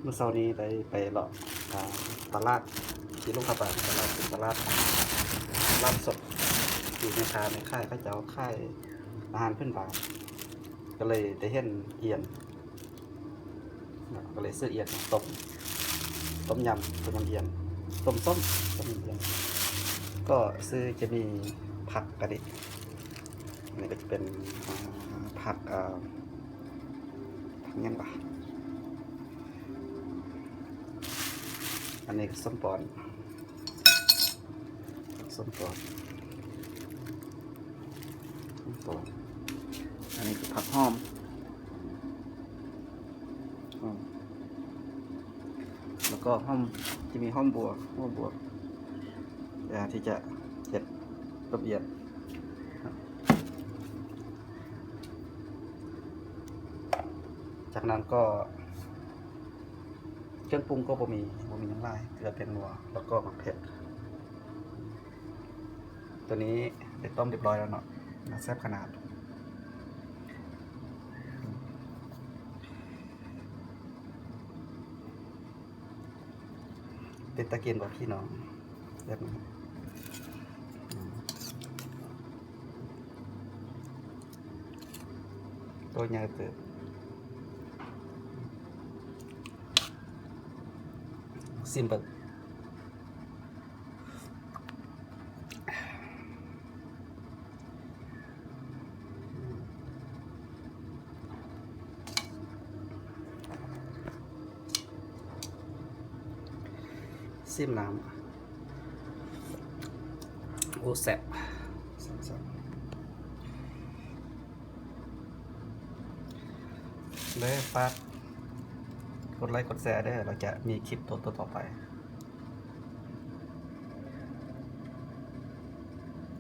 เมื่อเช้านี้ได้ไปเลาะตลาดที่ลูกค้าบ้านตลาดเป็นตลาดร้านสดที่แม่ค้าในค่ายเขาจะเอาค่ายอาหารพื้นบ้านก็เลยได้เห็นเอียนก็เลยซื้อเอียนต้มยำเอียนต้มส้มต้มยำเอียนก็ซื้อจะมีผักกระดิกอันนี้ก็จะเป็นผักยังบ่อันนี้ส้มปอนอันนี้คือผักหอมแล้วก็จะมีหอมบัวที่จะเห็ดละเอียดจากนั้นก็เครื่องปรุงก็บ่มีน้ำลายเกลือเป็นนัวแล้วก็มะเขือตัวนี้ได้ต้มเรียบร้อยแล้วเนาะแซ่บขนาดเป็นตะเกียนกับพี่น้องแบบนี้ตัวใหญ่เติบซิมเบิลซิมน้ำโอ้แซ่บเลยฝากกดไลค์กดแชร์ด้วยเราจะมีคลิปต่อไป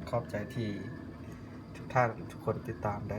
ขอบใจที่ทุกท่านทุกคนติดตามได้